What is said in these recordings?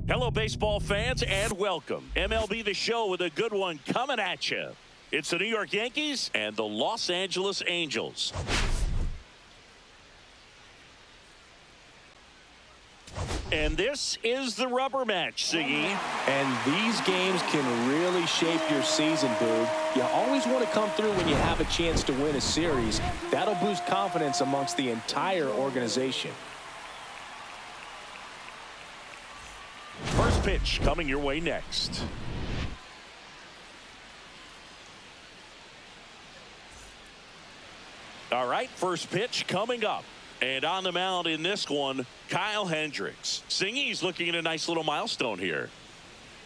Hello, baseball fans, and welcome. MLB The Show with a good one coming at you. It's the New York Yankees and the Los Angeles Angels. And this is the rubber match, Siggy. And these games can really shape your season, Boog. You always want to come through when you have a chance to win a series. That'll boost confidence amongst the entire organization. First pitch coming your way next. All right, first pitch coming up. And on the mound in this one, Kyle Hendricks. Singy's looking at a nice little milestone here.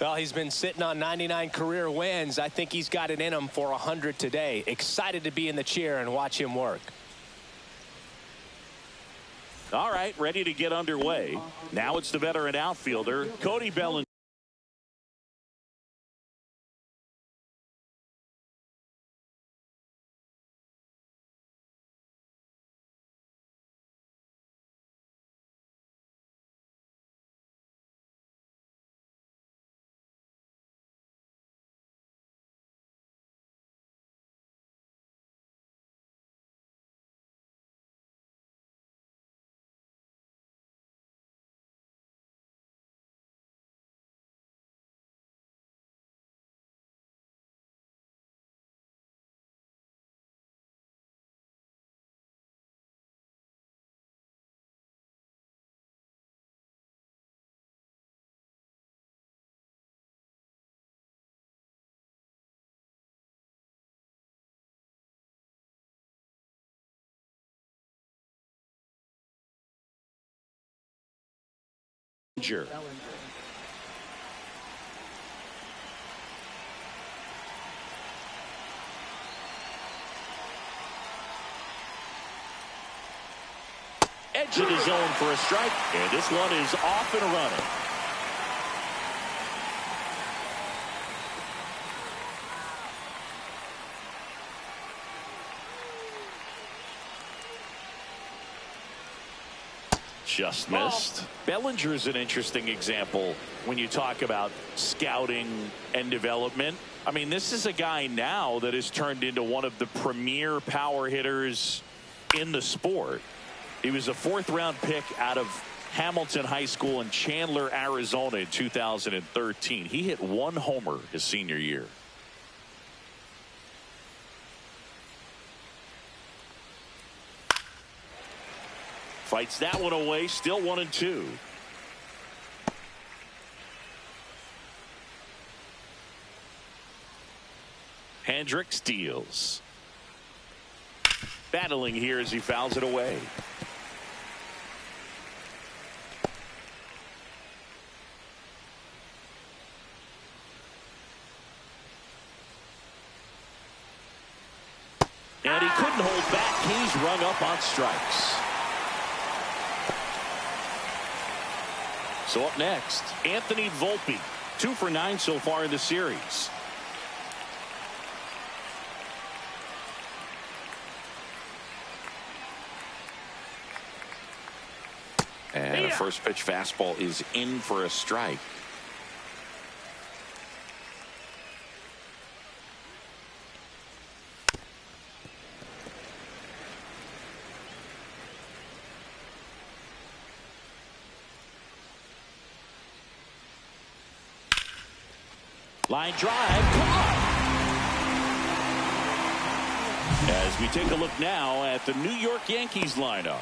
Well, he's been sitting on 99 career wins. I think he's got it in him for 100 today. Excited to be in the chair and watch him work. All right, ready to get underway. Now it's the veteran outfielder, Cody Bellinger. Edge of the zone for a strike, and this one is off and running. Just missed. Bellinger's an interesting example when you talk about scouting and development. I mean, this is a guy now that has turned into one of the premier power hitters in the sport. He was a fourth-round pick out of Hamilton High School in Chandler, Arizona in 2013. He hit one homer his senior year. Fights that one away, still 1-2. Hendricks deals. Battling here as he fouls it away. And he couldn't hold back. He's rung up on strikes. So up next, Anthony Volpe, 2 for 9 so far in the series. And a first pitch fastball is in for a strike. Line drive, caught. As we take a look now at the New York Yankees lineup.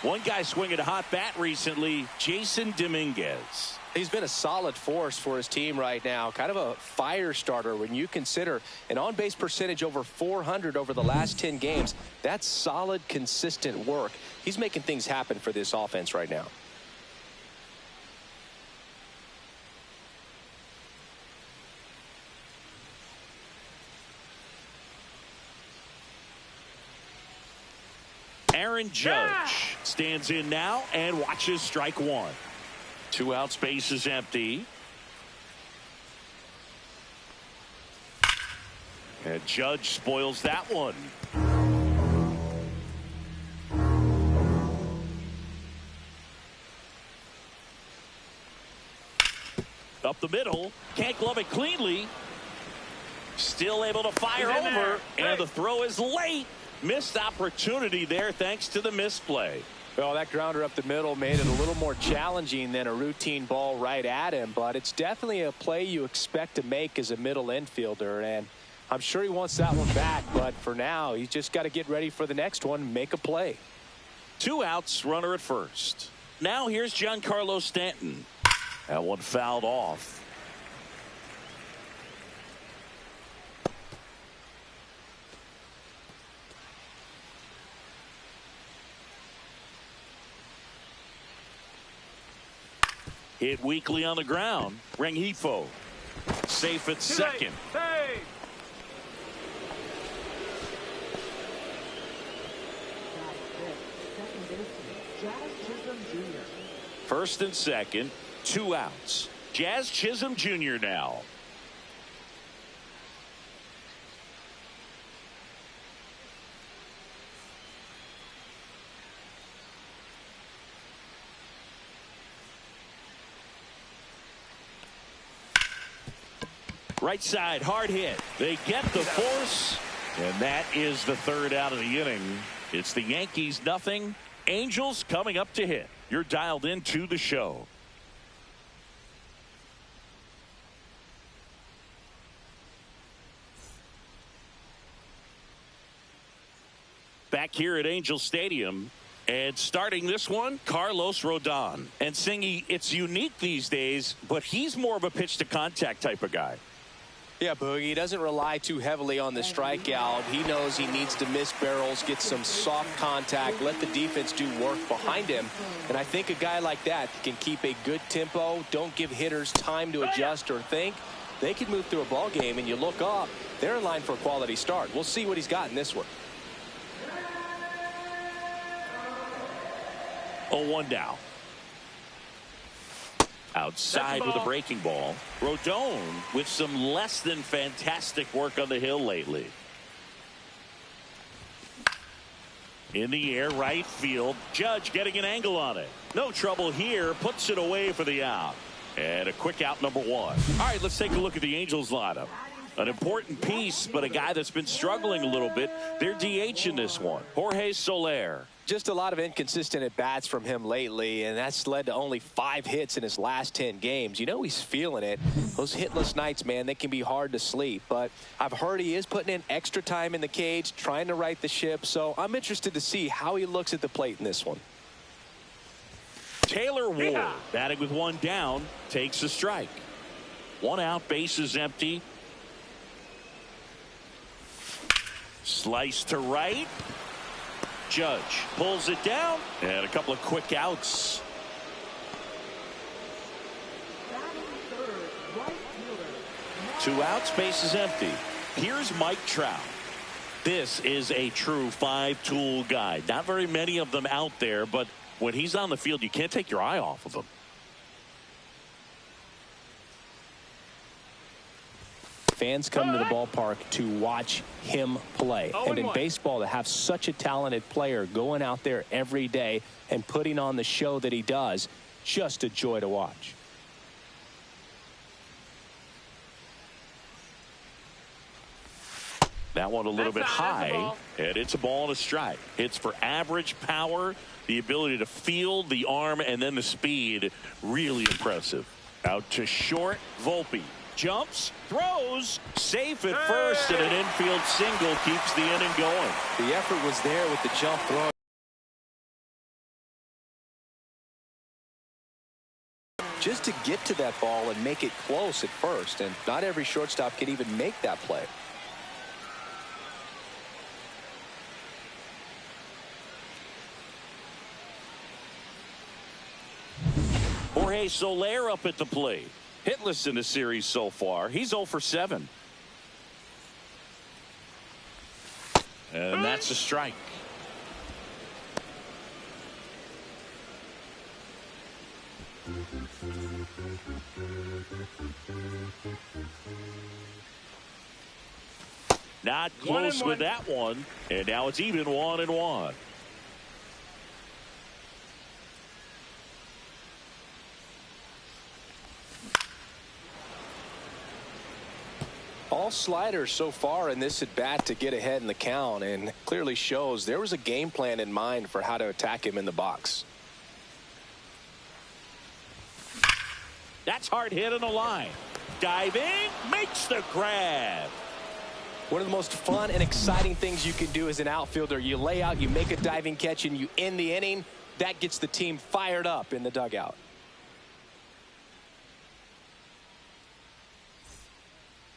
One guy swinging a hot bat recently, Jason Dominguez. He's been a solid force for his team right now. Kind of a fire starter when you consider an on-base percentage over 400 over the last 10 games. That's solid, consistent work. He's making things happen for this offense right now. Aaron Judge stands in now and watches strike one. 2 outs, base is empty. And Judge spoils that one. Up the middle, can't glove it cleanly. Still able to fire over, and the throw is late. Missed opportunity there thanks to the misplay. Well, that grounder up the middle made it a little more challenging than a routine ball right at him, but it's definitely a play you expect to make as a middle infielder, and I'm sure he wants that one back, but for now, he's just got to get ready for the next one and make a play. 2 outs, runner at first. Now here's Giancarlo Stanton. That one fouled off. Hit weakly on the ground. Rengifo safe at second. First and second, 2 outs. Jazz Chisholm Jr. now. Right side, hard hit. They get the force, and that is the 3rd out of the inning. It's the Yankees nothing. Angels coming up to hit. You're dialed into the show. Back here at Angel Stadium, and starting this one, Carlos Rodon. And Singy, it's unique these days, but he's more of a pitch to contact type of guy. Yeah, Boogie, he doesn't rely too heavily on the strikeout. He knows he needs to miss barrels, get some soft contact, let the defense do work behind him. And I think a guy like that can keep a good tempo, don't give hitters time to adjust or think. They can move through a ball game, and you look up, they're in line for a quality start. We'll see what he's got in this one. 0-1 now. Outside with a breaking ball. Rodon with some less than fantastic work on the hill lately. In the air, right field. Judge getting an angle on it. No trouble here. Puts it away for the out. And a quick out, number 1. All right, let's take a look at the Angels lineup. An important piece, but a guy that's been struggling a little bit. They're DH in this one. Jorge Soler. Just a lot of inconsistent at-bats from him lately, and that's led to only 5 hits in his last 10 games. You know he's feeling it. Those hitless nights, man, they can be hard to sleep. But I've heard he is putting in extra time in the cage, trying to right the ship. So I'm interested to see how he looks at the plate in this one. Taylor Ward, batting with 1 down, takes a strike. 1 out, base is empty. Slice to right. Judge pulls it down, and a couple of quick outs. Two outs, base is empty. Here's Mike Trout. This is a true 5-tool guy. Not very many of them out there, but when he's on the field, you can't take your eye off of him. Fans come to the ballpark to watch him play. And in baseball, to have such a talented player going out there every day and putting on the show that he does, just a joy to watch. That one a little bit high, and it's a ball and a strike. It's for average power, the ability to field, the arm, and then the speed. Really impressive. Out to short, Volpe. Jumps, throws, safe at first, and an infield single keeps the inning going. The effort was there with the jump throw. Just to get to that ball and make it close at first, and not every shortstop can even make that play. Jorge Soler up at the plate. Hitless in the series so far. He's 0 for 7. And that's a strike. Not close with that one. And now it's even 1-1. All sliders so far in this at bat to get ahead in the count, and clearly shows there was a game plan in mind for how to attack him in the box. That's hard hit on the line. Diving, makes the grab. One of the most fun and exciting things you can do as an outfielder. You lay out, you make a diving catch, and you end the inning. That gets the team fired up in the dugout.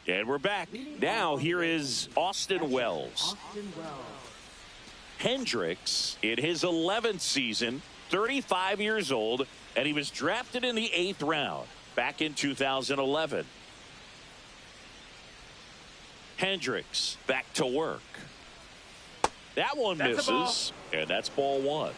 And we're back. Now here is Austin Wells. Hendricks in his 11th season, 35 years old, and he was drafted in the 8th round back in 2011. Hendricks back to work. That one misses, and that's ball one.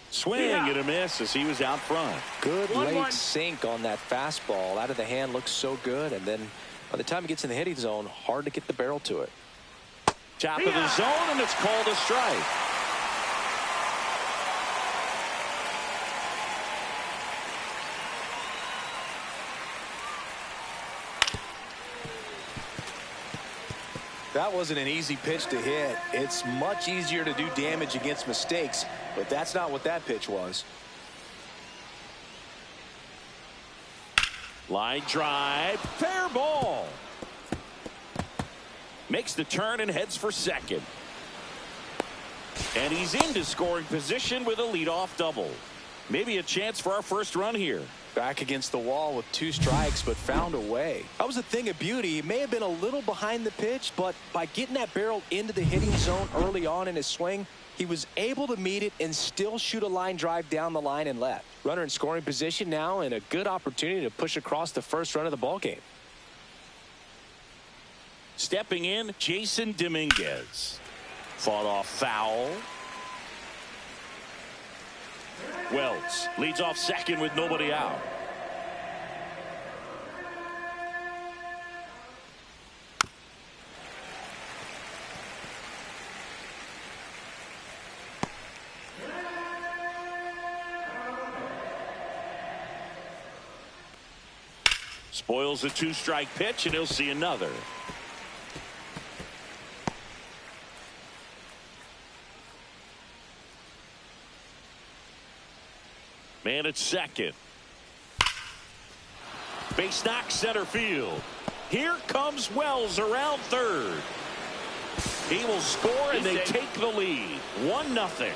Swing and a miss as he was out front. Good late sink on that fastball. Out of the hand, looks so good, and then by the time it gets in the hitting zone, hard to get the barrel to it. Top of the zone, and it's called a strike. That wasn't an easy pitch to hit. It's much easier to do damage against mistakes, but that's not what that pitch was. Line drive, fair ball. Makes the turn and heads for second. And he's into scoring position with a leadoff double. Maybe a chance for our first run here. Back against the wall with 2 strikes, but found a way. That was a thing of beauty. He may have been a little behind the pitch, but by getting that barrel into the hitting zone early on in his swing, he was able to meet it and still shoot a line drive down the line and left. Runner in scoring position now, and a good opportunity to push across the first run of the ball game. Stepping in, Jason Dominguez. Fought off foul. Wells leads off second with nobody out. Spoils a 2-strike pitch, and he'll see another. Man at second. Base knock center field. Here comes Wells around third. He will score, and they take the lead. 1-0.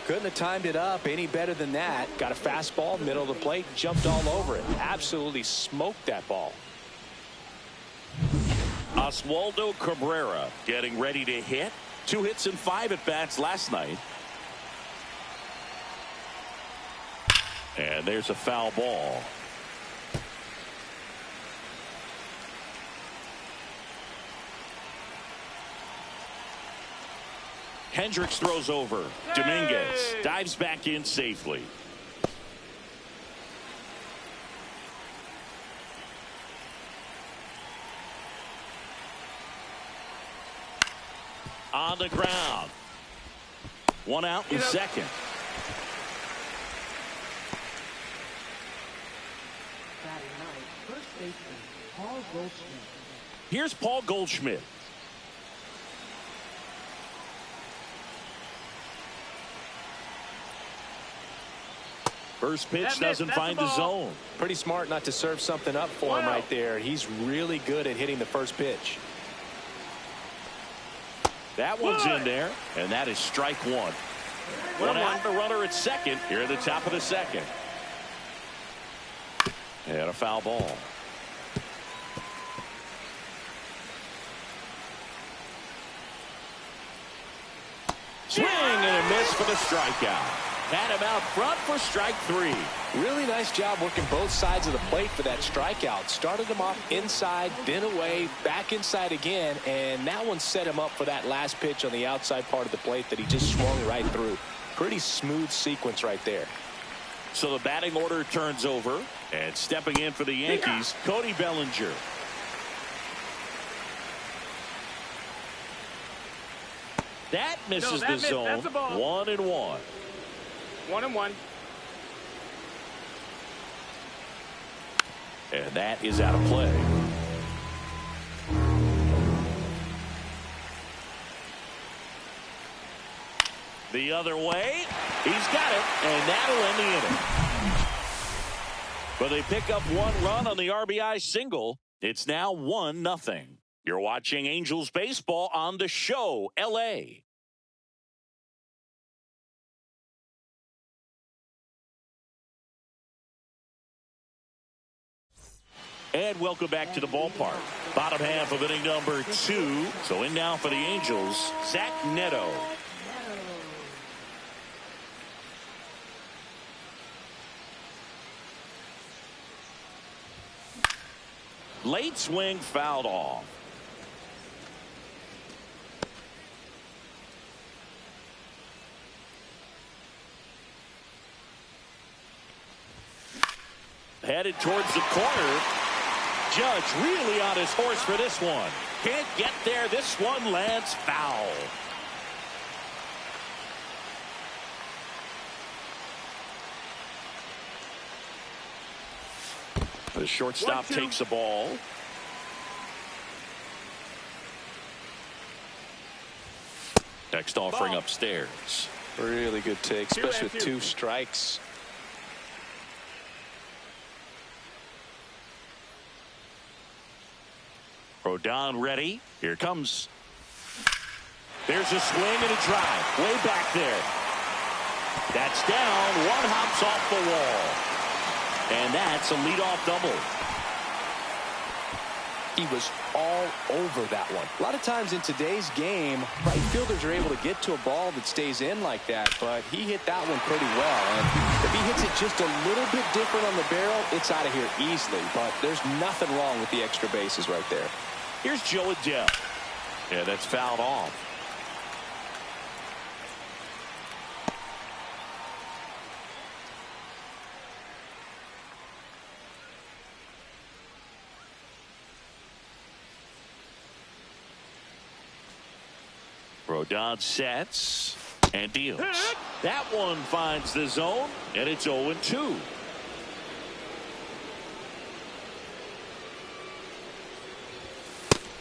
Couldn't have timed it up any better than that. Got a fastball, middle of the plate, jumped all over it. Absolutely smoked that ball. Oswaldo Cabrera getting ready to hit. 2 hits and 5 at-bats last night. And there's a foul ball. Hendricks throws over. Dominguez dives back in safely. On the ground. 1 out in second. Here's Paul Goldschmidt. First pitch doesn't find the zone. Pretty smart not to serve something up for him right there. He's really good at hitting the first pitch. That one's in there, and that is strike 1. 1 out, the runner at second here at the top of the second. And a foul ball. Swing and a miss for the strikeout. Had him out front for strike 3. Really nice job working both sides of the plate for that strikeout. Started him off inside, then away, back inside again, and that one set him up for that last pitch on the outside part of the plate that he just swung right through. Pretty smooth sequence right there. So the batting order turns over, and stepping in for the Yankees, Cody Bellinger. That misses the zone. 1-1. 1-1. And that is out of play. The other way. He's got it, and that'll end the inning. But they pick up 1 run on the RBI single. It's now 1-0. You're watching Angels baseball on the show, LA. And welcome back to the ballpark. Bottom half of inning number 2. So in now for the Angels, Zach Neto. Late swing fouled off. Headed towards the corner. Judge really on his horse for this one. Can't get there. This one lands foul. The shortstop takes the ball. Next offering upstairs. Really good take, especially with 2 strikes. Rodon ready. Here comes. There's a swing and a drive. Way back there. That's down. 1 hops off the wall. And that's a leadoff double. He was all over that one. A lot of times in today's game, right fielders are able to get to a ball that stays in like that, but he hit that one pretty well. And if he hits it just a little bit different on the barrel, it's out of here easily. But there's nothing wrong with the extra bases right there. Here's Joe Adele. Yeah, that's fouled off. Rodon sets and deals. That one finds the zone, and it's 0-2.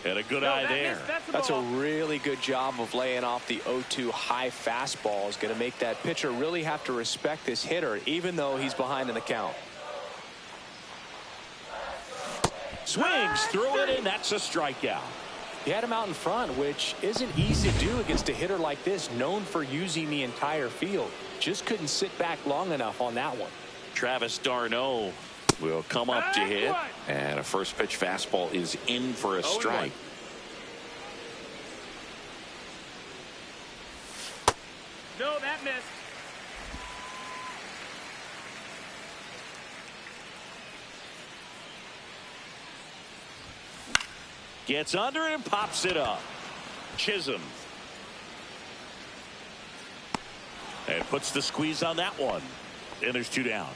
And a good eye there. That's a really good job of laying off the 0-2 high fastball. Is going to make that pitcher really have to respect this hitter, even though he's behind in the count. Swings through it, and that's a strikeout. He had him out in front, which isn't easy to do against a hitter like this, known for using the entire field. Just couldn't sit back long enough on that one. Travis d'Arnaud will come up to hit. And a first pitch fastball is in for a strike. No, that missed. Gets under and pops it up. Chisholm. And puts the squeeze on that one. And there's 2 down.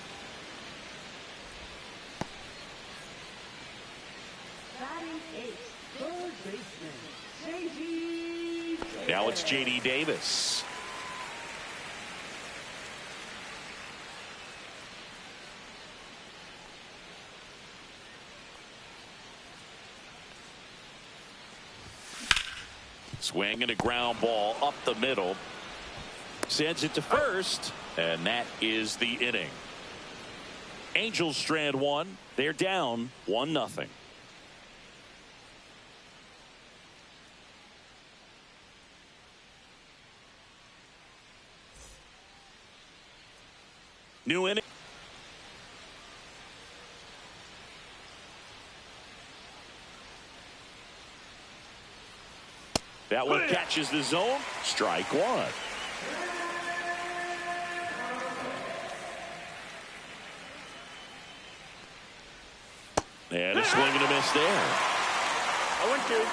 Now it's J.D. Davis. Swing and a ground ball up the middle. Sends it to first, and that is the inning. Angels strand 1. They're down 1-0. New inning. That one catches the zone. Strike 1. And a swing and a miss there. 0-2.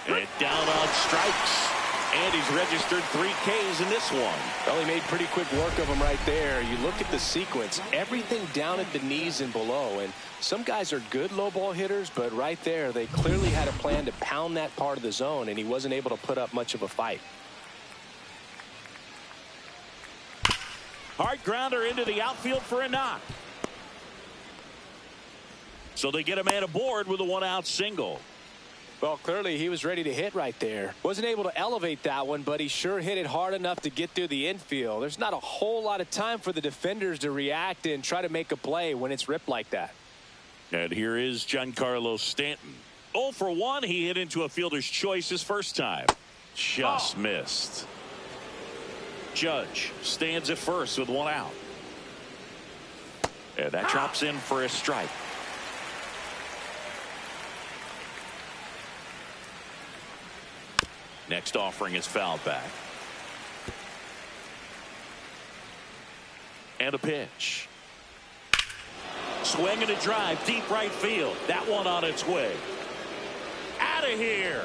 And down on strikes. And he's registered 3 Ks in this one. Well, he made pretty quick work of him right there. You look at the sequence, everything down at the knees and below. And some guys are good low ball hitters, but right there, they clearly had a plan to pound that part of the zone, and he wasn't able to put up much of a fight. Hard grounder into the outfield for a knock. So they get a man aboard with a 1-out single. Well, clearly he was ready to hit right there. Wasn't able to elevate that one, but he sure hit it hard enough to get through the infield. There's not a whole lot of time for the defenders to react and try to make a play when it's ripped like that. And here is Giancarlo Stanton. 0 for 1. He hit into a fielder's choice his first time. Just missed. Judge stands at first with 1 out. And that drops in for a strike. Next offering is fouled back. And a pitch. Swing and a drive deep right field. That one on its way. Out of here.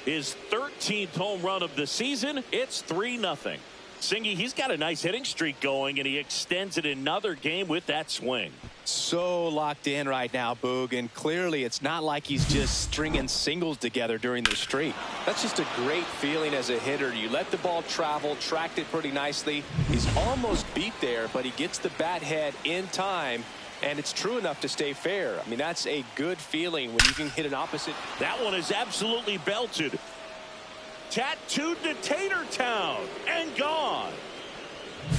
His 13th home run of the season. It's 3-0. Singy, he's got a nice hitting streak going, and he extends it another game with that swing. So locked in right now, Boog, and clearly it's not like he's just stringing singles together during the streak. That's just a great feeling as a hitter. You let the ball travel, tracked it pretty nicely. He's almost beat there, but he gets the bat head in time, and it's true enough to stay fair. I mean, that's a good feeling when you can hit an opposite. That one is absolutely belted. Tattooed to Tater Town and gone.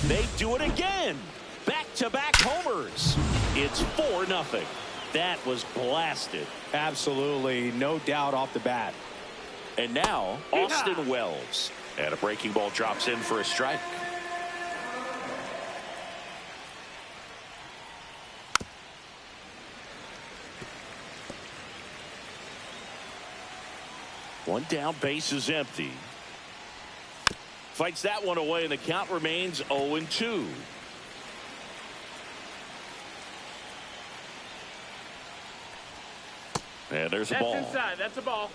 They do it again. Back-to-back homers. It's 4-0. That was blasted. Absolutely, no doubt off the bat. And now Austin Wells. And a breaking ball drops in for a strike. One down, base is empty. Fights that one away, and the count remains 0-2. And there's a ball. That's inside. That's a ball.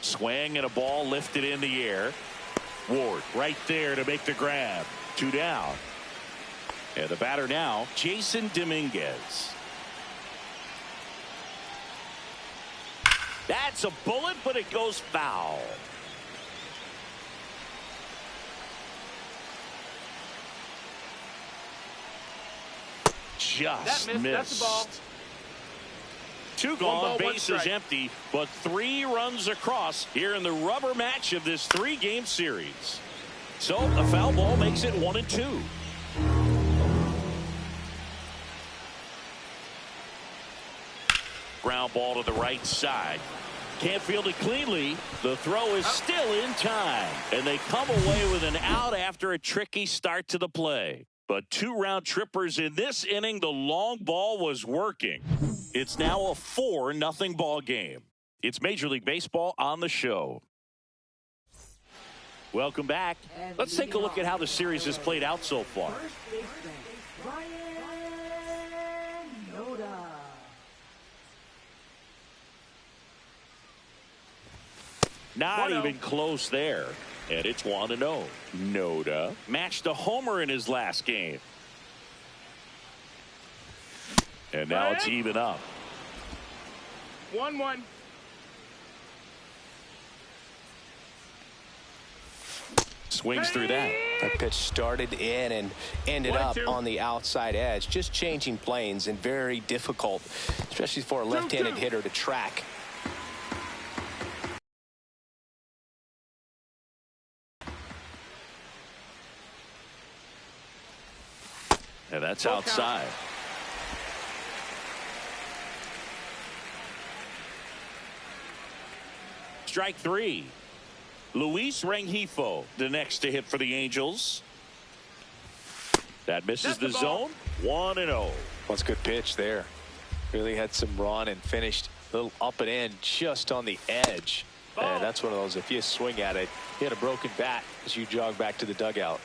Swing and a ball lifted in the air. Ward right there to make the grab. 2 down. And the batter now, Jason Dominguez. That's a bullet, but it goes foul. Just missed. That's the ball. 2 gone, base is empty, but 3 runs across here in the rubber match of this 3-game series. So a foul ball makes it 1-2. Ground ball to the right side. Can't field it cleanly. The throw is still in time, and they come away with an out after a tricky start to the play. But 2 round trippers in this inning. The long ball was working. It's now a 4-0 ball game. It's Major League Baseball on the show. Welcome back. Let's take a look at how the series has played out so far. Not even close there. And it's 1-0. Noda matched a homer in his last game. And now it's even up. 1-1. Swings through that. That pitch started in and ended up on the outside edge. Just changing planes and very difficult, especially for a left-handed hitter to track. And that's outside. Strike 3. Luis Rengifo, the next to hit for the Angels. That misses the zone. 1-0. That's a good pitch there. Really had some run and finished a little up and in just on the edge. And that's one of those, if you swing at it, you had a broken bat as you jog back to the dugout.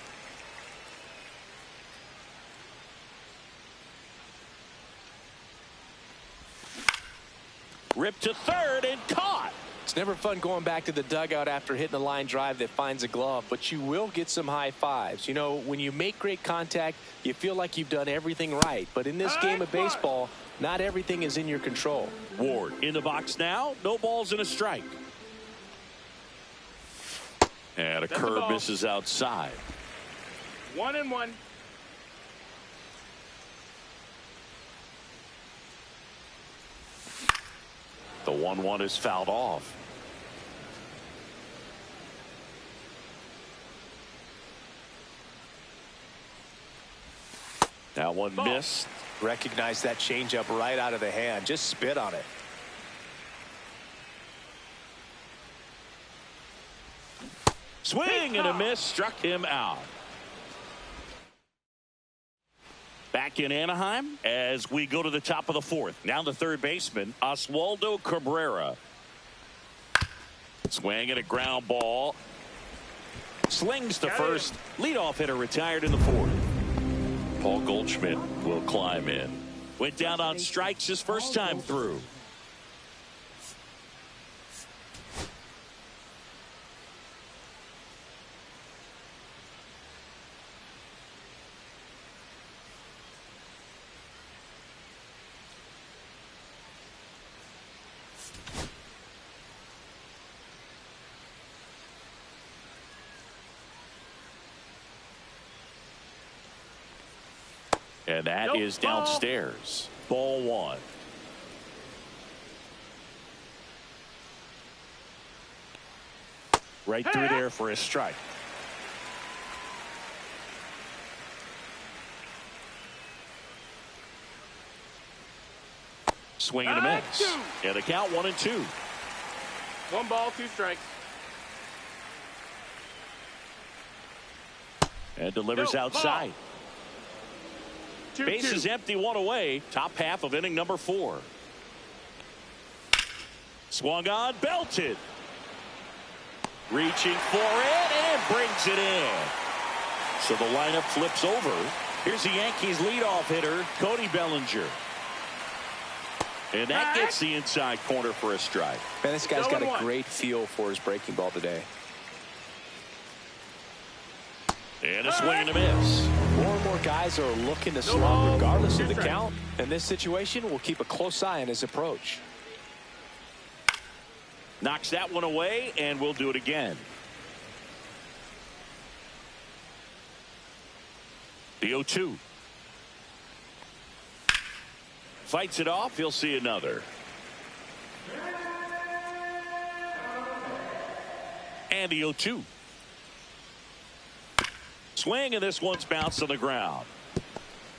Ripped to third and caught. It's never fun going back to the dugout after hitting a line drive that finds a glove, but you will get some high fives. You know, when you make great contact, you feel like you've done everything right. But in this game of baseball, not everything is in your control. Ward in the box now. No balls and a strike. And a curve misses outside. 1-1. The 1-1 is fouled off. That one missed. Recognize that changeup right out of the hand. Just spit on it. Swing and a miss, struck him out. Back in Anaheim as we go to the top of the fourth. Now the third baseman, Oswaldo Cabrera. Swing and a ground ball. Slings to first. Leadoff hitter retired in the fourth. Paul Goldschmidt will climb in. Went down on strikes his first time through. And that is downstairs. Ball one. Right through there for a strike. Swing and a miss. And the count 1-2. 1 ball, 2 strikes. And delivers outside. 2-2. Base is empty, 1 away. Top half of inning number 4. Swung on, belted. Reaching for it and brings it in. So the lineup flips over. Here's the Yankees leadoff hitter, Cody Bellinger. And that gets the inside corner for a strike. Man, this guy's got a great feel for his breaking ball today. And a swing and a miss. More and more guys are looking to slump regardless of the count. In this situation, we'll keep a close eye on his approach. Knocks that one away, and we'll do it again. The 0-2. Fights it off. He'll see another. And the 0-2. Swing, and this one's bounced on the ground.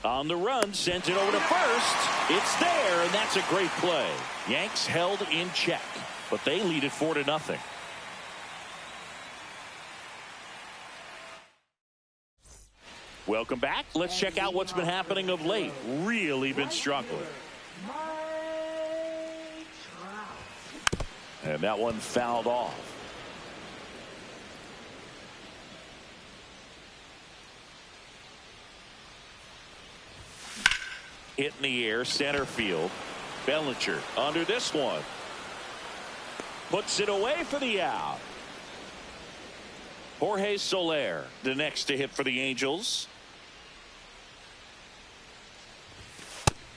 On the run, sent it over to first. It's there, and that's a great play. Yanks held in check, but they lead it 4-0. Welcome back. Let's check out what's been happening of late. Really been struggling. And that one fouled off. Hit in the air, center field. Bellinger under this one. Puts it away for the out. Jorge Soler, the next to hit for the Angels.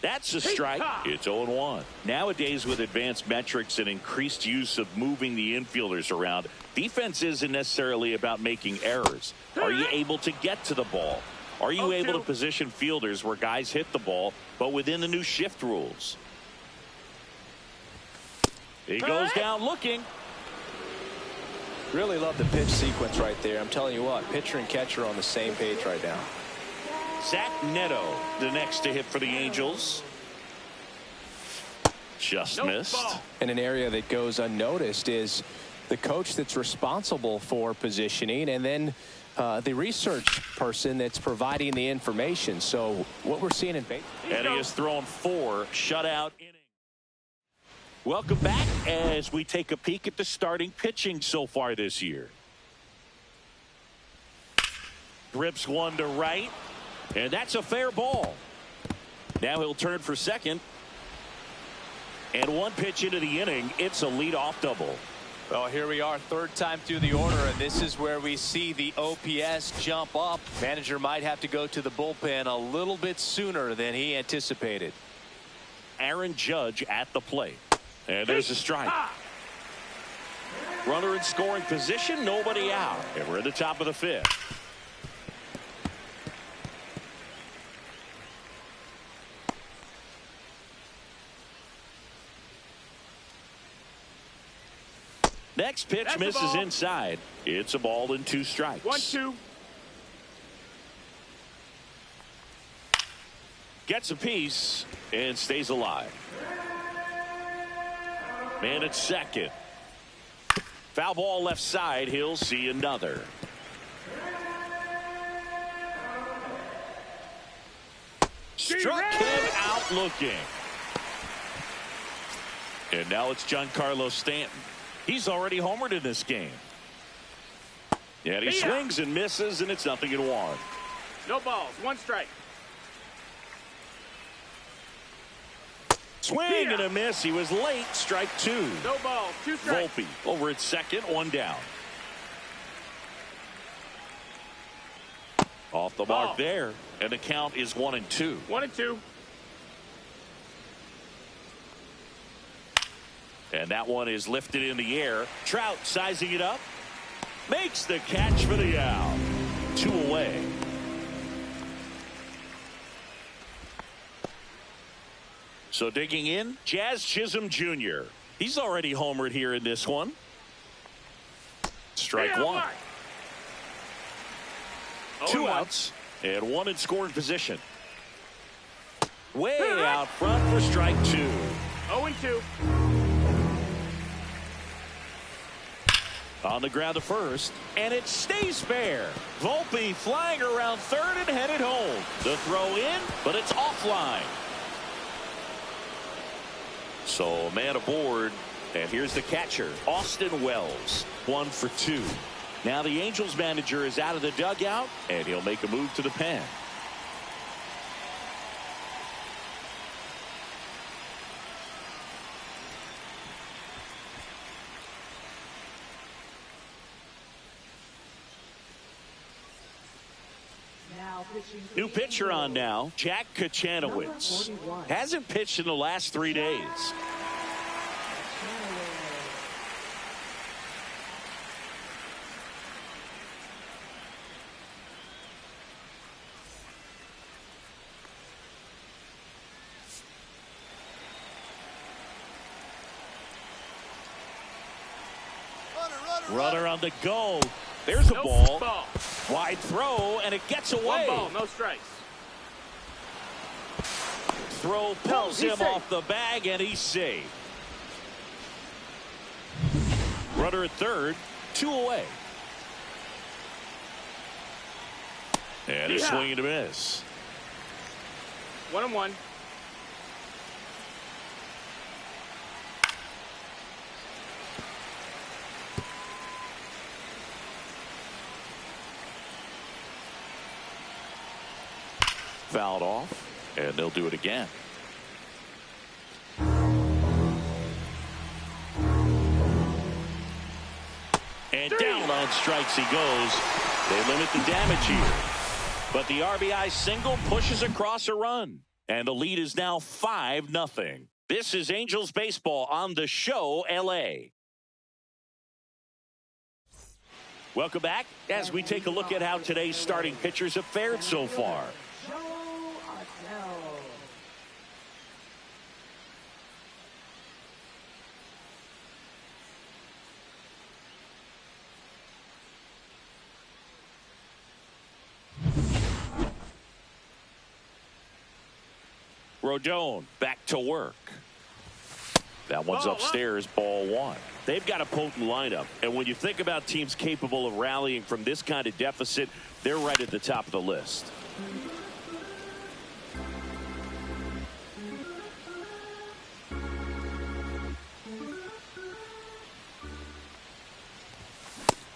That's a strike. It's 0-1. Nowadays, with advanced metrics and increased use of moving the infielders around, defense isn't necessarily about making errors. Are you able to get to the ball? Are you able to position fielders where guys hit the ball, but within the new shift rules? He goes down looking. Really love the pitch sequence right there. I'm telling you what, pitcher and catcher are on the same page right now. Zach Neto, the next to hit for the Angels. Just missed. And an area that goes unnoticed is the coach that's responsible for positioning, and then the research person that's providing the information. So what we're seeing in baseball. And he has thrown 4 shutout innings. Welcome back as we take a peek at the starting pitching so far this year. Rips one to right, and that's a fair ball. Now he'll turn for second. And 1 pitch into the inning, it's a leadoff double. Well, here we are, 3rd time through the order, and this is where we see the OPS jump up. Manager might have to go to the bullpen a little bit sooner than he anticipated. Aaron Judge at the plate. And there's a strike. Runner in scoring position, nobody out. And we're at the top of the 5th. Next pitch misses inside. It's a ball and 2 strikes. 1-2. Gets a piece and stays alive. Man at second. Foul ball left side. He'll see another. Struck him out looking. And now it's Giancarlo Stanton. He's already homered in this game. And he swings and misses, and it's 0-1. No balls. 1 strike. Swing and a miss. He was late. Strike 2. No balls. 2 strikes. Volpe over at second. 1 down. Off the mark there. And the count is 1-2. 1-2. And that one is lifted in the air. Trout sizing it up. Makes the catch for the out. 2 away. So digging in, Jazz Chisholm Jr. He's already homered here in this one. Strike 1. 2 outs and 1 in scoring position. Way out front for strike 2. 0-2. On the ground to first, and it stays fair. Volpe flying around third and headed home. The throw in, but it's offline. So a man aboard, and here's the catcher, Austin Wells. 1 for 2. Now the Angels manager is out of the dugout, and he'll make a move to the pen. New pitcher on now, Jack Kachanowicz. Hasn't pitched in the last 3 days. Runner on the go. There's a ball. Wide throw, and it gets away. 1 ball, no strikes. Throw pulls him off the bag, and he's safe. Runner at third, 2 away. And a swing and a miss. 1-1. Fouled off, and they'll do it again. And down on strikes he goes. They limit the damage here. But the RBI single pushes across a run. And the lead is now 5-0. This is Angels baseball on the show, LA. Welcome back as we take a look at how today's starting pitchers have fared so far. Rodon back to work. That one's upstairs, ball 1. They've got a potent lineup, and when you think about teams capable of rallying from this kind of deficit, they're right at the top of the list.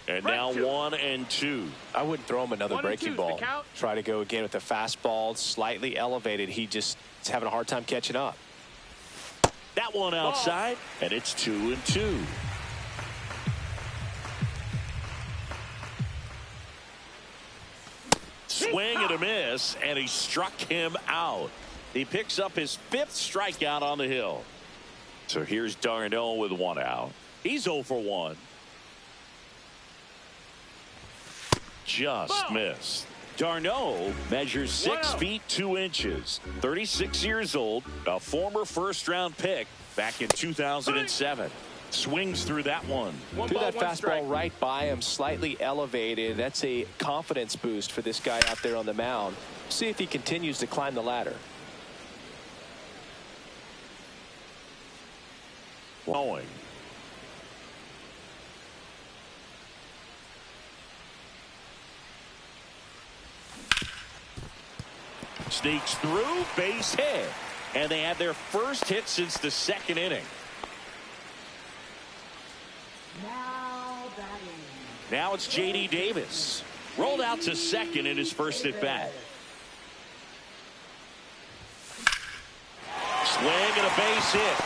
And now 1-2. I wouldn't throw him another 1-2 breaking is the ball. count. Try to go again with the fastball, slightly elevated. He just is having a hard time catching up. That one outside, and it's 2-2. Swing and a miss, and he struck him out. He picks up his 5th strikeout on the hill. So here's d'Arnaud with 1 out. He's 0 for 1. Just missed. d'Arnaud measures 6 feet 2 inches. 36 years old, a former first-round pick back in 2007. Swings through that one. Threw that fastball right by him, slightly elevated. That's a confidence boost for this guy out there on the mound. See if he continues to climb the ladder. Going. Sneaks through, base hit. And they had their first hit since the 2nd inning. Now it's J.D. Davis. Rolled out to 2nd in his first at bat. Swing and a base hit.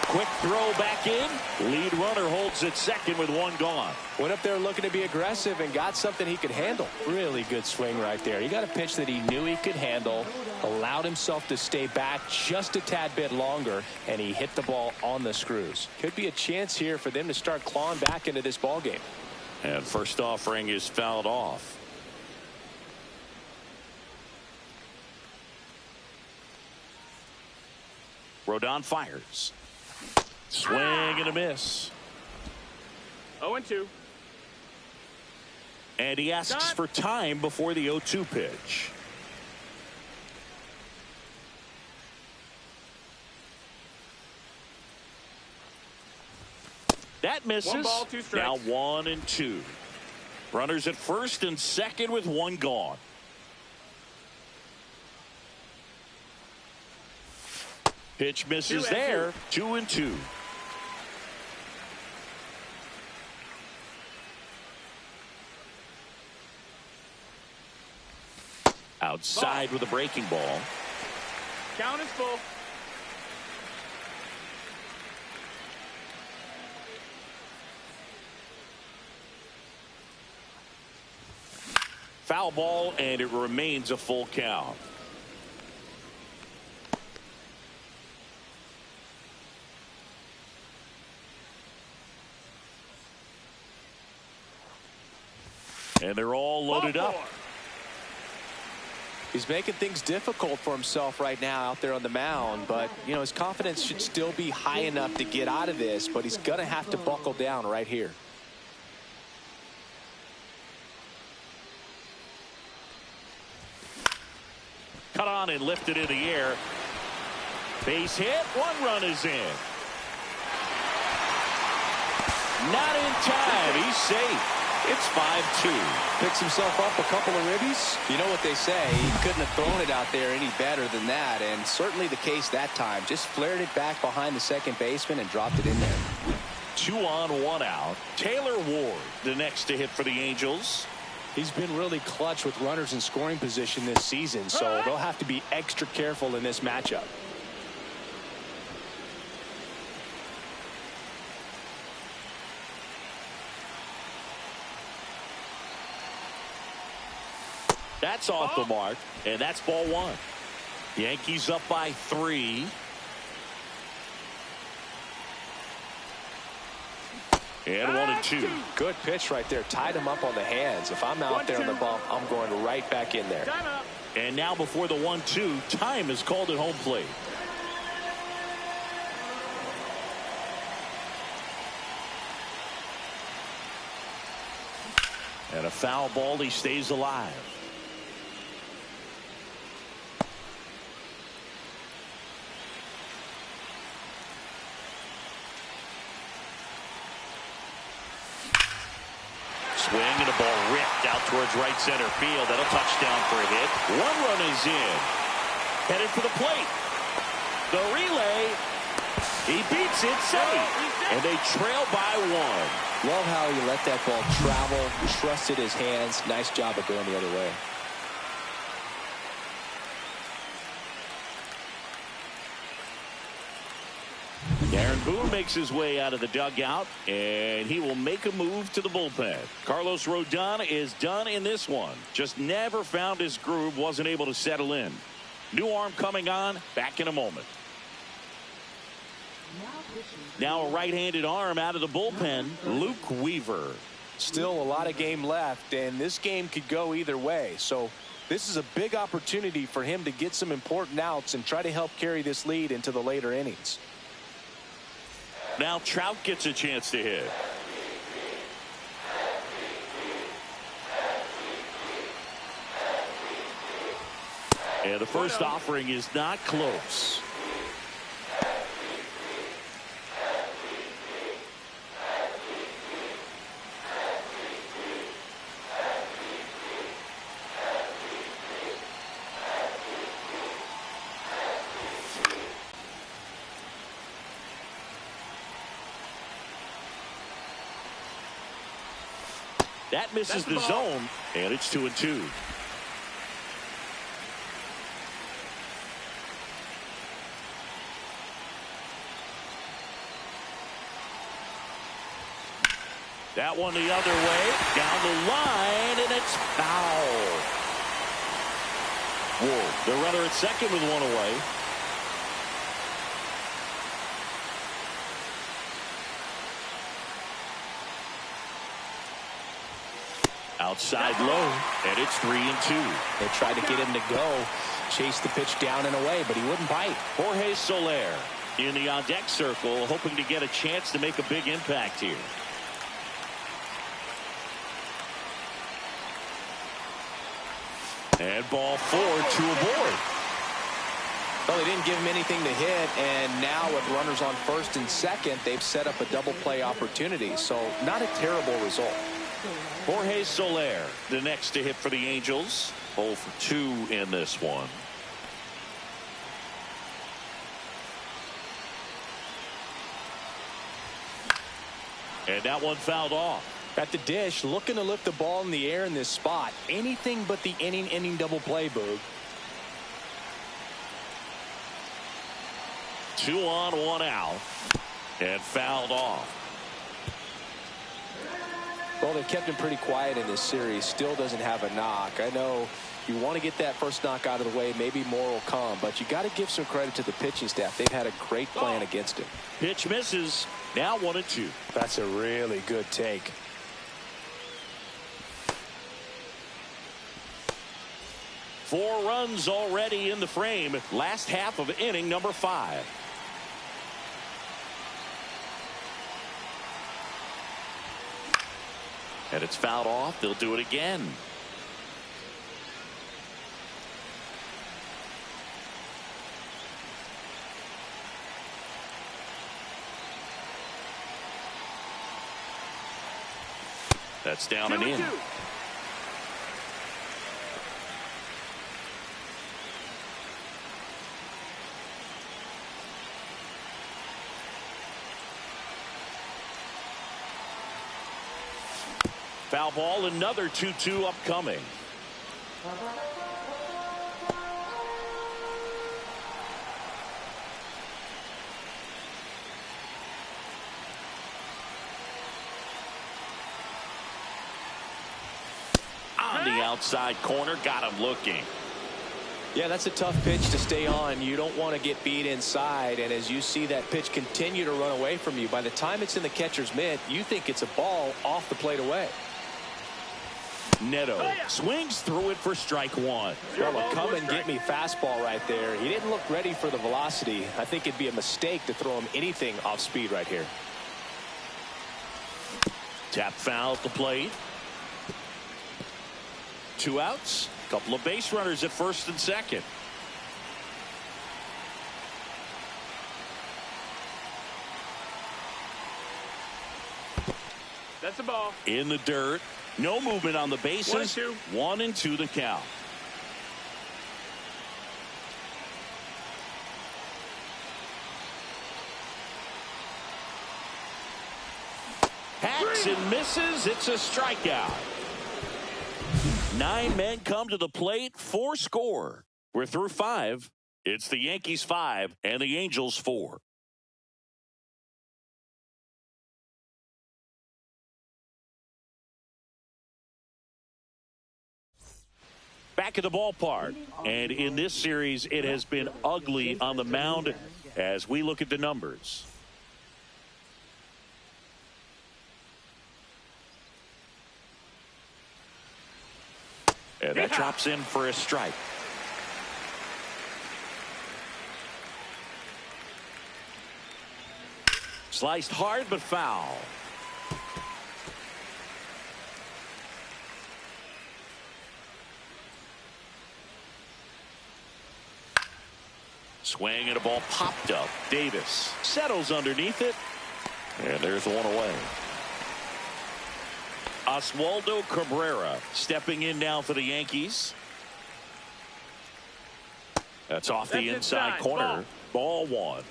Quick throw back in. Lead runner holds at 2nd with 1 gone. Went up there looking to be aggressive and got something he could handle. Really good swing right there. He got a pitch that he knew he could handle, allowed himself to stay back just a tad bit longer, and he hit the ball on the screws. Could be a chance here for them to start clawing back into this ball game. And first offering is fouled off. Rodon fires. Swing and a miss. 0-2. And he asks for time before the 0-2 pitch. That misses. 1 ball, 2 strikes. Now 1-2. Runners at 1st and 2nd with 1 gone. Pitch misses there. 2-2. Outside with a breaking ball. Count is full. Foul ball, and it remains a full count. And they're all loaded up. He's making things difficult for himself right now out there on the mound, but you know his confidence should still be high enough to get out of this, but he's gonna have to buckle down right here. Cut on and lifted in the air. Base hit. 1 run is in. Not in time. He's safe. It's 5-2. Picks himself up a couple of ribbies. You know what they say, he couldn't have thrown it out there any better than that, and certainly the case that time. Just flared it back behind the second baseman and dropped it in there. 2 on, 1 out. Taylor Ward, the next to hit for the Angels. He's been really clutch with runners in scoring position this season, so they'll have to be extra careful in this matchup. That's off the mark, and that's ball 1. Yankees up by 3. And 1-2. Good pitch right there. Tied him up on the hands. If I'm out there on the bump, I'm going right back in there. And now before the 1-2, time is called at home plate. And a foul ball. He stays alive. swing and a ball ripped out towards right center field. That'll touch down for a hit. One run is in. Headed for the plate. The relay. He beats it safe. And they trail by one. Love how he let that ball travel, trusted his hands. Nice job of going the other way. Aaron Boone makes his way out of the dugout, and he will make a move to the bullpen. Carlos Rodon is done in this one. Just never found his groove, wasn't able to settle in. New arm coming on, back in a moment. Now a right-handed arm out of the bullpen, Luke Weaver. Still a lot of game left, and this game could go either way. So this is a big opportunity for him to get some important outs and try to help carry this lead into the later innings. Now Trout gets a chance to hit. And the first offering is not close. That misses the zone, and it's 2-2. That one the other way, down the line, and it's foul. Whoa, the runner at second with one away. Outside low, and it's 3-2. They tried to get him to go, chase the pitch down and away, but he wouldn't bite. Jorge Soler in the on-deck circle, hoping to get a chance to make a big impact here. And ball 4, 2 aboard. Well, they didn't give him anything to hit, and now with runners on first and second, they've set up a double play opportunity, so not a terrible result. Jorge Soler, the next to hit for the Angels. 0 for 2 in this one. And that one fouled off. At the dish, looking to lift the ball in the air in this spot. Anything but the inning double play, Boog. 2 on, 1 out. And fouled off. Well, they've kept him pretty quiet in this series. Still doesn't have a knock. I know you want to get that first knock out of the way. Maybe more will come, but you got to give some credit to the pitching staff. They've had a great plan against him. Pitch misses. Now 1-2. That's a really good take. Four runs already in the frame. Last half of inning number 5. And it's fouled off. They'll do it again. That's down and in. Foul ball, another 2-2 upcoming. On the outside corner, got him looking. Yeah, that's a tough pitch to stay on. You don't want to get beat inside, and as you see that pitch continue to run away from you, by the time it's in the catcher's mitt, you think it's a ball off the plate away. Neto swings through it for strike 1. Well, a come and get me fastball right there. He didn't look ready for the velocity. I think it'd be a mistake to throw him anything off speed right here. Tap foul at the plate. 2 outs. Couple of base runners at first and second. That's a ball. In the dirt. No movement on the bases. 1-2. 1-2 the count. Hacks and misses. It's a strikeout. 9 men come to the plate, 4 score. We're through 5. It's the Yankees 5 and the Angels 4. Back at the ballpark, and in this series it has been ugly on the mound as we look at the numbers. And that drops in for a strike. Sliced hard but foul. Swing and a ball popped up. Davis settles underneath it. And there's one away. Oswaldo Cabrera stepping in now for the Yankees. That's off the inside corner. Ball 1.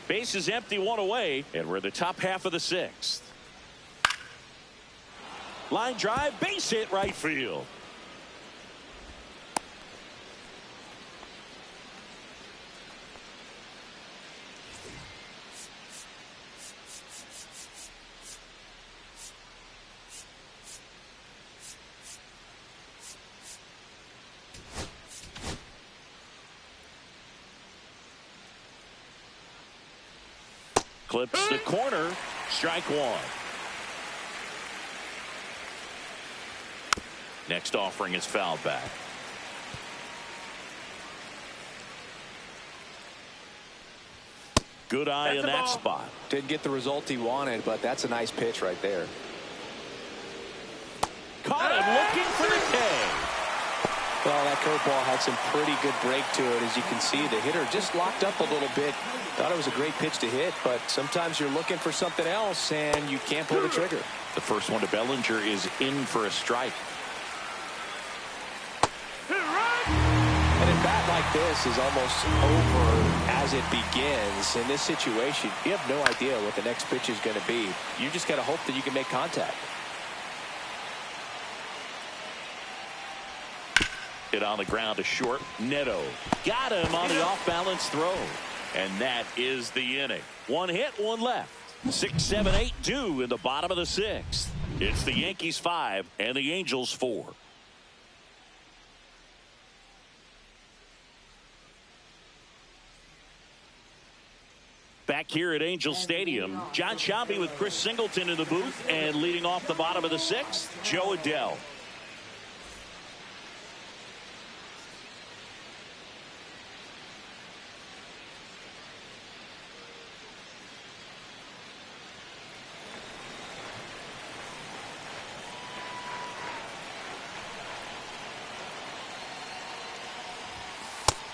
Base is empty, 1 away, and we're in the top half of the 6th. Line drive, base hit, right field. Clips the corner. Strike 1. Next offering is fouled back. Good eye in that spot. Didn't get the result he wanted, but that's a nice pitch right there. Caught him looking for the K. Well, that curveball had some pretty good break to it. As you can see, the hitter just locked up a little bit. Thought it was a great pitch to hit, but sometimes you're looking for something else, and you can't pull the trigger. The first one to Bellinger is in for a strike. And a bat like this is almost over as it begins. In this situation, you have no idea what the next pitch is going to be. You just got to hope that you can make contact. Hit on the ground to short. Neto got him on the off-balance throw. And that is the inning. 1 hit, 1 left. 6, 7, 8, 2 in the bottom of the 6th. It's the Yankees 5 and the Angels 4. Back here at Angel Stadium, John Shelby with Chris Singleton in the booth, and leading off the bottom of the 6th, Joe Adell.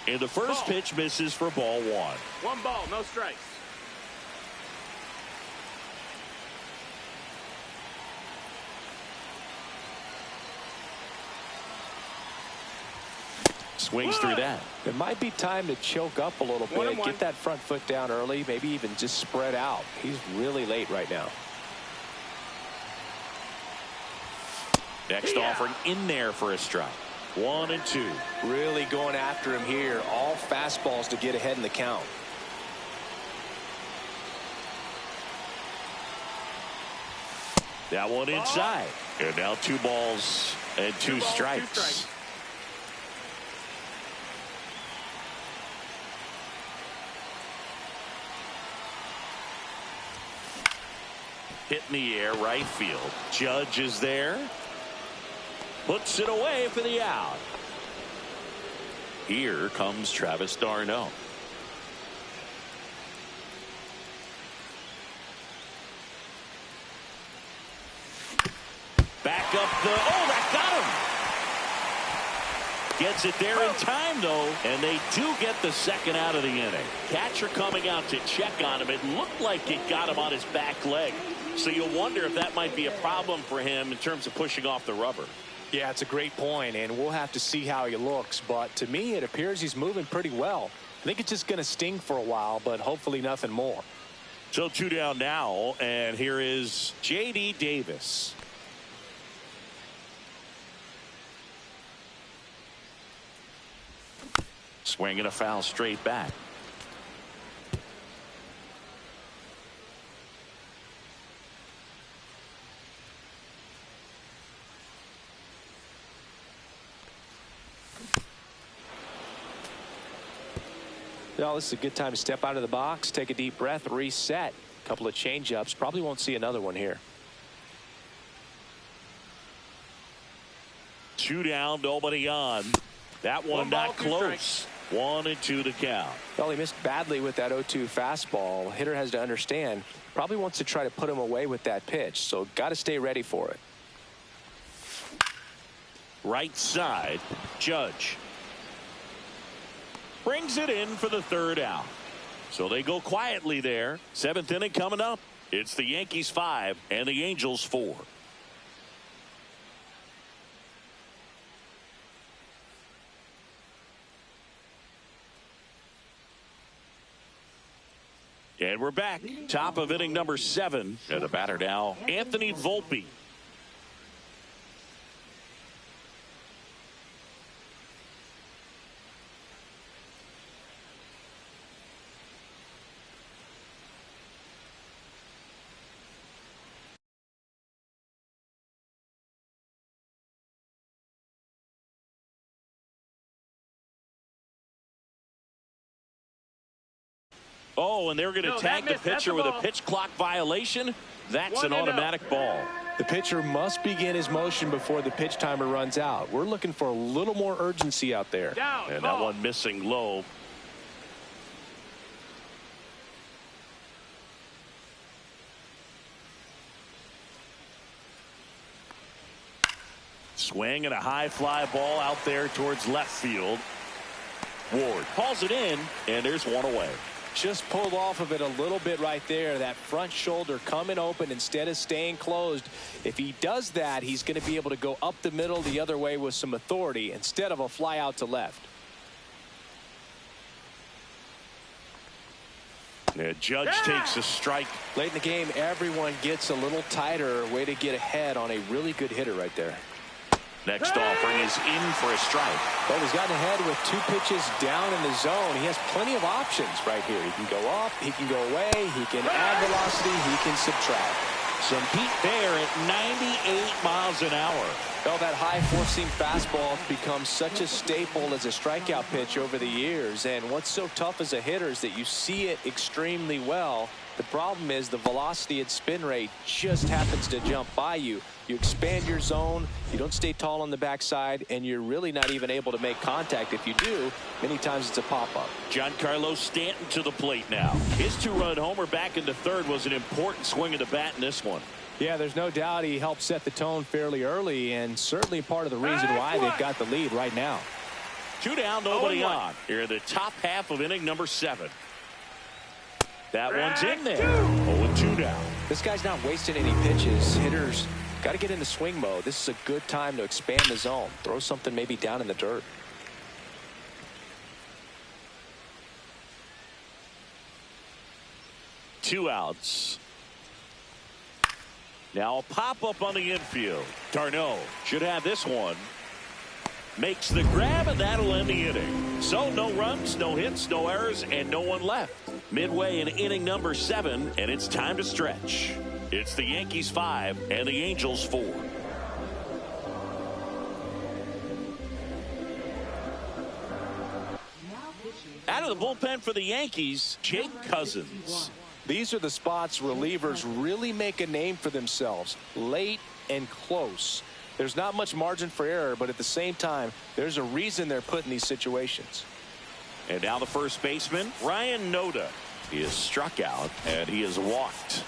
And the first pitch misses for ball 1. 1 ball, no strikes. Swings through that. It might be time to choke up a little bit. 1-1. Get that front foot down early. Maybe even just spread out. He's really late right now. Next offering in there for a strike. 1 and 2. Really going after him here. All fastballs to get ahead in the count. That one inside. And now 2 balls and 2 strikes. Hit in the air, right field. Judge is there. Puts it away for the out. Here comes Travis d'Arnaud. Back up the, oh, that Gets it there in time, though, and they do get the second out of the inning. Catcher coming out to check on him. It looked like it got him on his back leg. So you wonder if that might be a problem for him in terms of pushing off the rubber. Yeah, it's a great point, and we'll have to see how he looks. But to me, it appears he's moving pretty well. I think it's just going to sting for a while, but hopefully nothing more. So 2 down now, and here is J.D. Davis. Swinging a foul straight back. Well, this is a good time to step out of the box, take a deep breath, reset. A couple of change-ups. Probably won't see another one here. 2 down, nobody on. That one not close. 1-2 the count. Well, he missed badly with that 0-2 fastball. Hitter has to understand, probably wants to try to put him away with that pitch, so got to stay ready for it. Right side, Judge. Brings it in for the 3rd out. So they go quietly there. 7th inning coming up. It's the Yankees 5 and the Angels 4. And we're back. Top of inning number 7. And the batter now, Anthony Volpe. Oh, and they're going to tag the pitcher with a pitch clock violation. That's an automatic ball. The pitcher must begin his motion before the pitch timer runs out. We're looking for a little more urgency out there. And that one missing low. Swing and a high fly ball out there towards left field. Ward calls it in, and there's one away. Just pulled off of it a little bit right there. That front shoulder coming open instead of staying closed. If he does that, he's going to be able to go up the middle the other way with some authority instead of a fly out to left. The Judge takes a strike. Late in the game, everyone gets a little tighter. Way to get ahead on a really good hitter right there. Next offering is in for a strike. Well, he's gotten ahead with 2 pitches down in the zone. He has plenty of options right here. He can go up, he can go away, he can add velocity, he can subtract. Some heat there at 98 miles an hour. Well, that high 4-seam fastball has become such a staple as a strikeout pitch over the years. And what's so tough as a hitter is that you see it extremely well. The problem is the velocity and spin rate just happens to jump by you. You expand your zone, you don't stay tall on the backside, and you're really not even able to make contact. If you do, many times it's a pop-up. Giancarlo Stanton to the plate now. His 2-run homer back into 3rd was an important swing of the bat in this one. Yeah, there's no doubt he helped set the tone fairly early, and certainly part of the reason why they've got the lead right now. 2 down, nobody on. Here in the top half of inning number 7. That one's in there. 0-2 down. This guy's not wasting any pitches. Hitters got to get into swing mode. This is a good time to expand the zone. Throw something maybe down in the dirt. Two outs. Now a pop-up on the infield. Darno should have this one. Makes the grab, and that'll end the inning. So no runs, no hits, no errors, and no one left. Midway in inning number 7, and it's time to stretch. It's the Yankees 5 and the Angels 4. Out of the bullpen for the Yankees, Jake Cousins. These are the spots relievers really make a name for themselves. Late and close. There's not much margin for error, but at the same time, there's a reason they're put in these situations. And now the first baseman, Ryan Noda. He is struck out, and he is walked.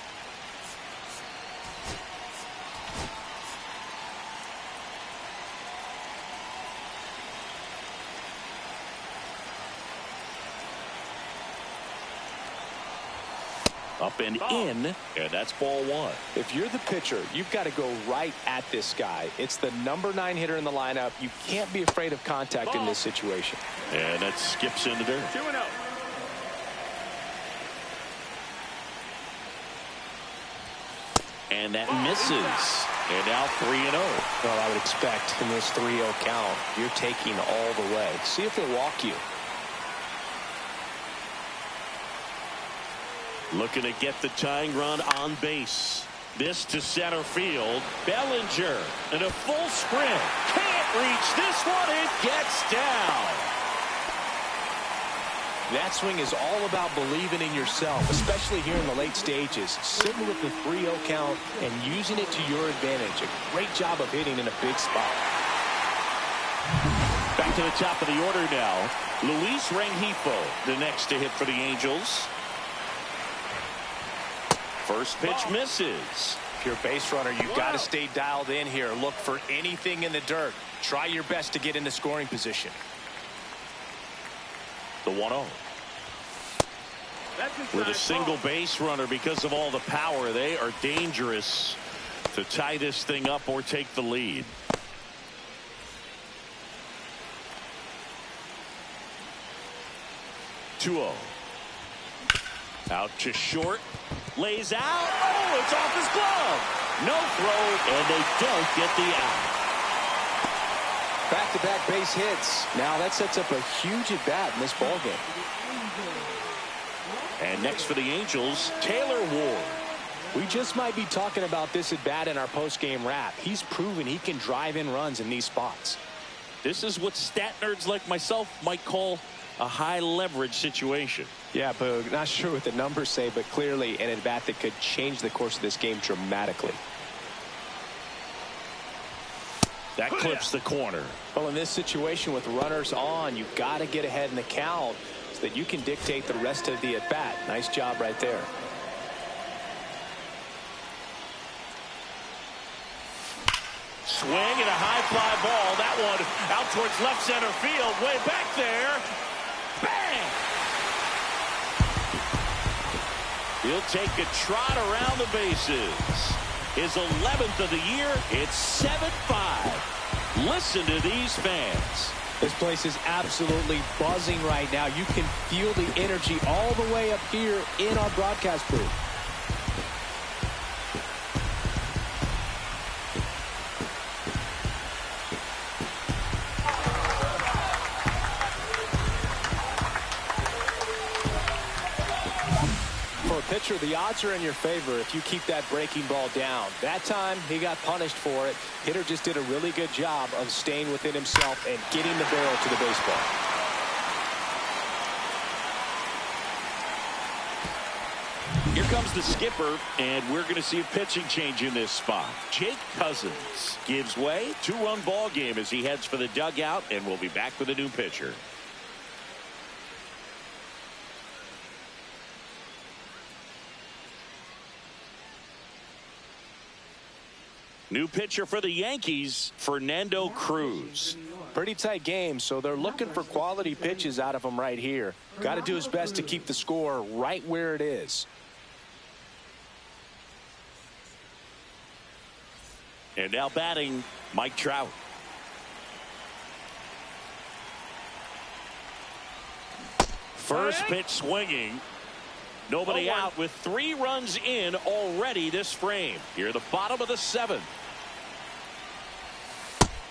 Up and in, and that's ball one. If you're the pitcher, you've got to go right at this guy. It's the number 9 hitter in the lineup. You can't be afraid of contact in this situation. And that skips into dirt. 2-0. And that misses. And now 3-0. Well, I would expect in this 3-0 count, you're taking all the way. See if they walk you. Looking to get the tying run on base. This to center field. Bellinger in a full sprint. Can't reach this one. It gets down. That swing is all about believing in yourself, especially here in the late stages. Sitting with the 3-0 count and using it to your advantage. A great job of hitting in a big spot. Back to the top of the order now. Luis Rengifo, the next to hit for the Angels. First pitch misses. If you're a base runner, you've got to stay dialed in here. Look for anything in the dirt. Try your best to get into scoring position. The 1-0. With a single base runner, because of all the power, they are dangerous to tie this thing up or take the lead. Two-0. Out to short. Lays out. Oh, it's off his glove. No throw, and they don't get the out. Back-to-back base hits. Now that sets up a huge at-bat in this ballgame. And next for the Angels, Taylor Ward. We just might be talking about this at-bat in our post-game wrap. He's proven he can drive in runs in these spots. This is what stat nerds like myself might call a high-leverage situation. Yeah, Boog, not sure what the numbers say, but clearly an at-bat that could change the course of this game dramatically. That clips the corner. Well, in this situation with runners on, you've got to get ahead in the count so that you can dictate the rest of the at-bat. Nice job right there. Swing and a high fly ball. That one out towards left center field. Way back there. Bang! He'll take a trot around the bases. His 11th of the year. It's 7-5. Listen to these fans. This place is absolutely buzzing right now. You can feel the energy all the way up here in our broadcast booth. Pitcher, the odds are in your favor if you keep that breaking ball down. That time he got punished for it. Hitter just did a really good job of staying within himself and getting the barrel to the baseball. Here comes the skipper, and we're going to see a pitching change in this spot. Jake Cousins gives way. 2-run ball game as he heads for the dugout, and we'll be back with a new pitcher. New pitcher for the Yankees, Fernando Cruz. Pretty tight game, so they're looking for quality pitches out of him right here. Got to do his best to keep the score right where it is. And now batting, Mike Trout. First pitch swinging. Nobody out with 3 runs in already this frame. Here the bottom of the 7th.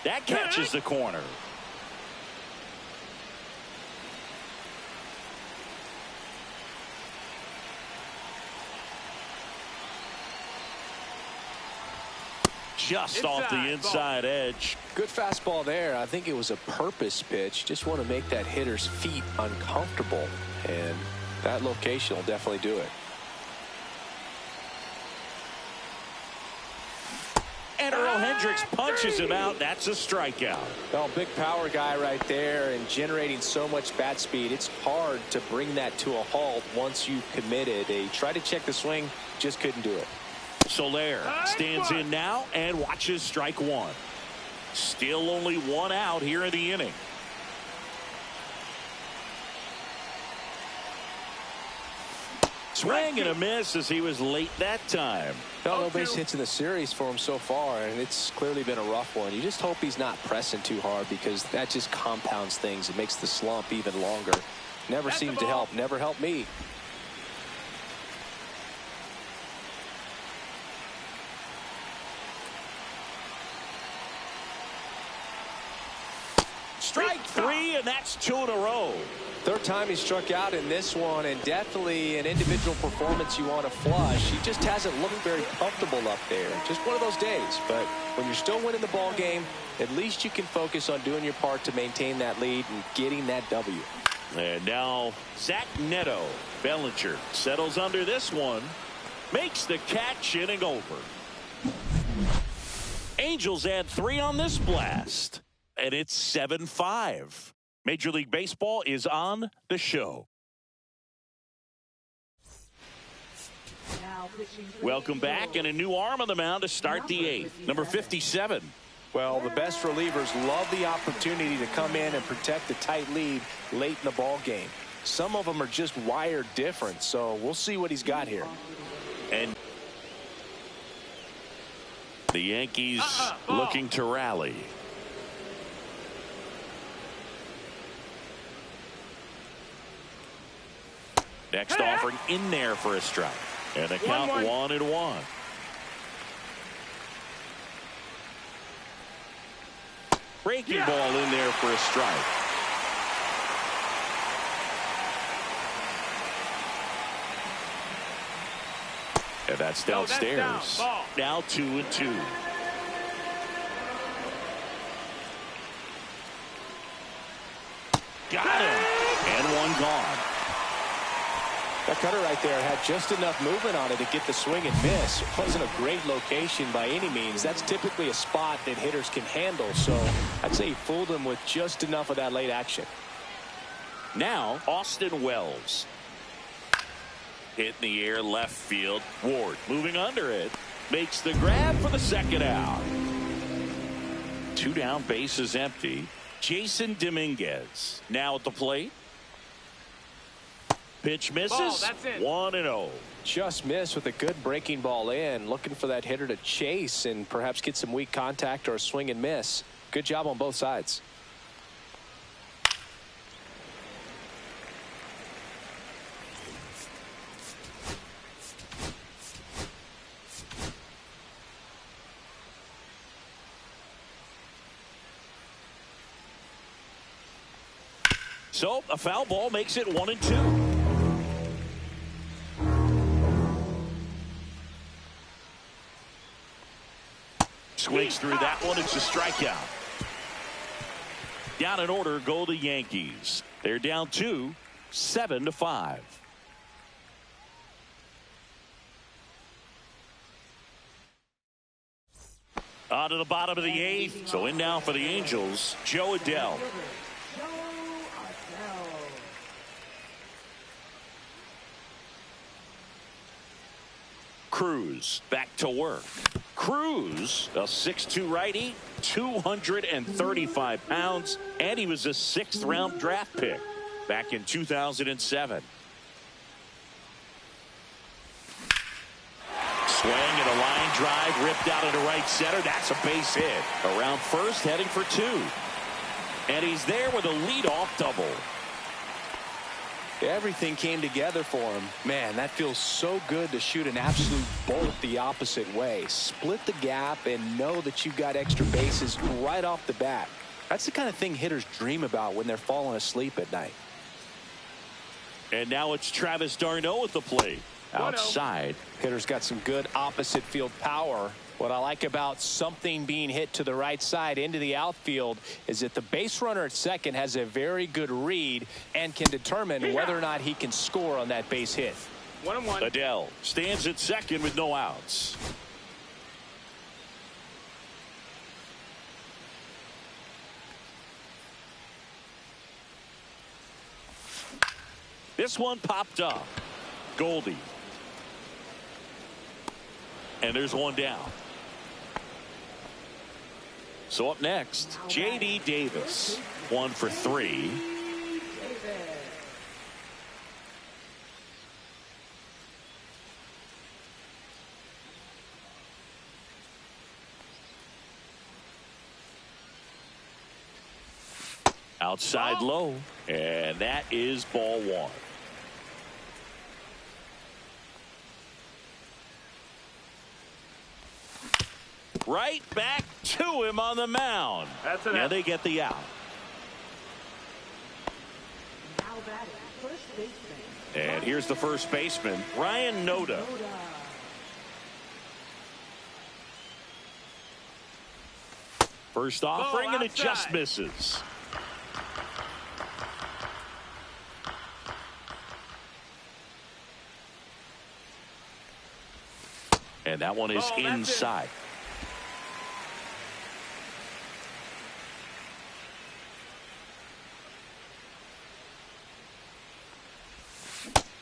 That catches the corner. Just off the inside edge. Good fastball there. I think it was a purpose pitch. Just want to make that hitter's feet uncomfortable. And that location will definitely do it. And Earl Hendricks punches him out. That's a strikeout. Well, big power guy right there and generating so much bat speed. It's hard to bring that to a halt once you've committed. They tried to check the swing, just couldn't do it. Soler stands in now and watches strike 1. Still only 1 out here in the inning. Swing and a miss as he was late that time. No base hits in the series for him so far, and it's clearly been a rough one. You just hope he's not pressing too hard, because that just compounds things. It makes the slump even longer. Never seemed to help. Never helped me. Strike three, and that's 2 in a row. Third time he struck out in this one, and definitely an individual performance you want to flush. He just hasn't looked very comfortable up there. Just one of those days. But when you're still winning the ball game, at least you can focus on doing your part to maintain that lead and getting that W. And now Zach Neto. Bellinger settles under this one. Makes the catch, inning over. Angels add 3 on this blast. And it's 7-5. Major League Baseball is on the show. Welcome back, and a new arm on the mound to start the 8th. Number 57. Well, the best relievers love the opportunity to come in and protect a tight lead late in the ball game. Some of them are just wired different, so we'll see what he's got here. And the Yankees looking to rally. Next offering in there for a strike. And a count 1-1. Breaking ball in there for a strike. And that's downstairs. Now 2-2. Got him. And one gone. That cutter right there had just enough movement on it to get the swing and miss. It wasn't a great location by any means. That's typically a spot that hitters can handle. So I'd say he fooled him with just enough of that late action. Now Austin Wells. Hit in the air left field. Ward moving under it. Makes the grab for the second out. 2 down, bases empty. Jason Dominguez now at the plate. Pitch misses. 1-0. Just missed with a good breaking ball in. Looking for that hitter to chase and perhaps get some weak contact or a swing and miss. Good job on both sides. So a foul ball makes it 1-2. Swings through that one. It's a strikeout. Down in order go the Yankees. They're down 2, 7-5. On to the bottom of the 8th. So in now for the Angels, Joe Adell. Cruz back to work. Cruz, a 6'2" righty, 235 pounds, and he was a 6th round draft pick back in 2007. Swing and a line drive ripped out into right center. That's a base hit. Around first, heading for 2. And he's there with a leadoff double. Everything came together for him. Man, that feels so good to shoot an absolute bolt the opposite way. Split the gap and know that you've got extra bases right off the bat. That's the kind of thing hitters dream about when they're falling asleep at night. And now it's Travis d'Arnaud at the plate. Outside. Hitter's got some good opposite field power. What I like about something being hit to the right side into the outfield is that the base runner at second has a very good read and can determine whether or not he can score on that base hit. 1-1. Adell stands at second with no outs. This one popped up. Goldie. And there's one down. So up next, J.D. Davis, 1 for 3. Outside low, and that is ball one. Right back to him on the mound. That's it. Now they get the out. And here's the first baseman, Ryan Noda. First offering, and it just misses. And that one is inside.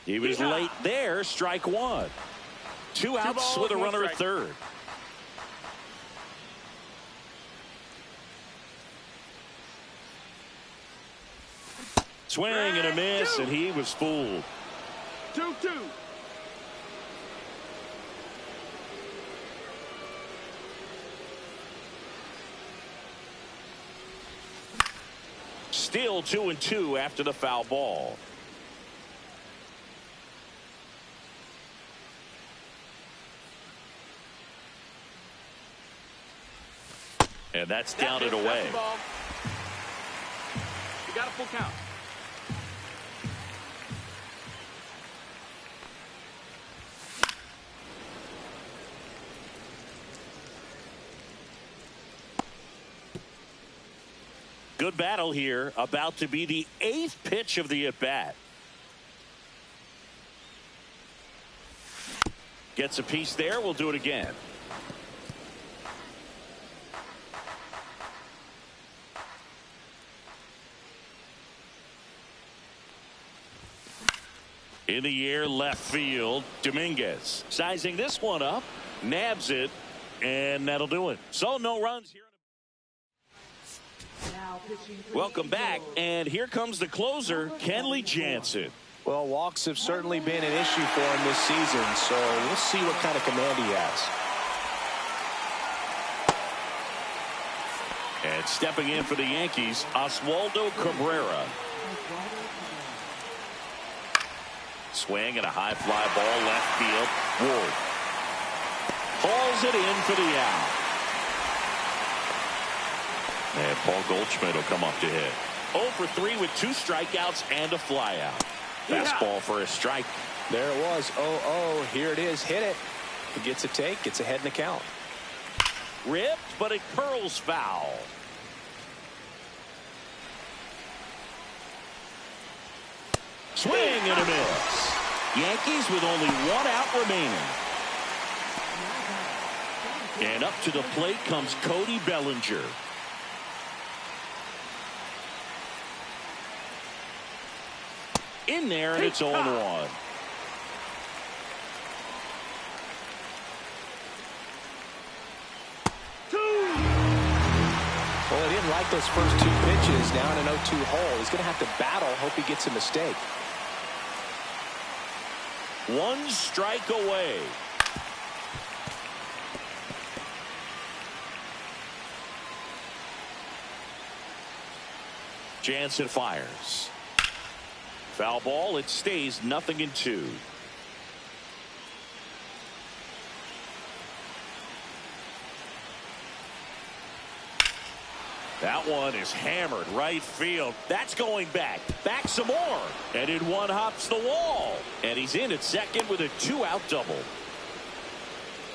He was late there. Strike one. Two outs with a runner at third. Swing and a miss, and he was fooled. 2-2. Still 2-2 after the foul ball. And that's down and away. You got a full count. Good battle here. About to be the 8th pitch of the at-bat. Gets a piece there. We'll do it again. In the air, left field, Dominguez sizing this one up, nabs it, and that'll do it. So no runs here. Welcome back, and here comes the closer, Kenley Jansen. Well, walks have certainly been an issue for him this season, so we'll see what kind of command he has. And stepping in for the Yankees, Oswaldo Cabrera. Swing and a high fly ball left field. Ward hauls it in for the out. And Paul Goldschmidt will come up to hit. 0 for 3 with 2 strikeouts and a flyout. Fastball for a strike. There it was. 0-0. Here it is. Hit it. He gets a take. Gets ahead in the count. Ripped, but it curls foul. Swing and a miss. Yankees with only 1 out remaining. And up to the plate comes Cody Bellinger. In there, and it's 0-1. Well, he didn't like those first 2 pitches down an 0-2 hole. He's going to have to battle. Hope he gets a mistake. 1 strike away. Jansen fires. Foul ball. It stays 0-2. That one is hammered right field. That's going back. Back some more. And in one hops the wall. And he's in at second with a 2-out double.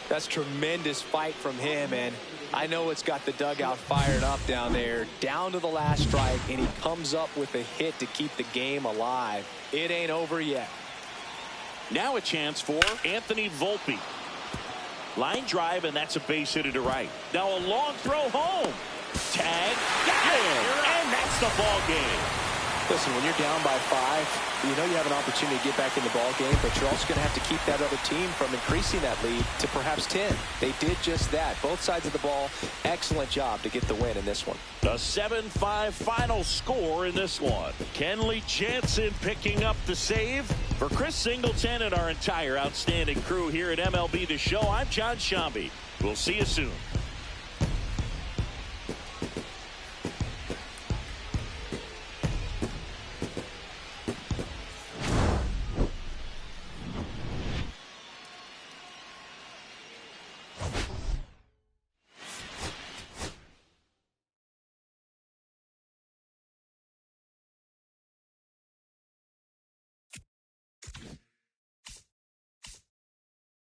That's tremendous fight from him, and I know it's got the dugout fired up down there. Down to the last strike, and he comes up with a hit to keep the game alive. It ain't over yet. Now a chance for Anthony Volpe. Line drive, and that's a base hit to right. Now a long throw home. Tag, got him, and that's the ball game. Listen, when you're down by 5, you know you have an opportunity to get back in the ball game, but you're also going to have to keep that other team from increasing that lead to perhaps 10. They did just that. Both sides of the ball, excellent job to get the win in this one. The 7-5 final score in this one. Kenley Jansen picking up the save. For Chris Singleton and our entire outstanding crew here at MLB The Show, I'm John Shambi. We'll see you soon.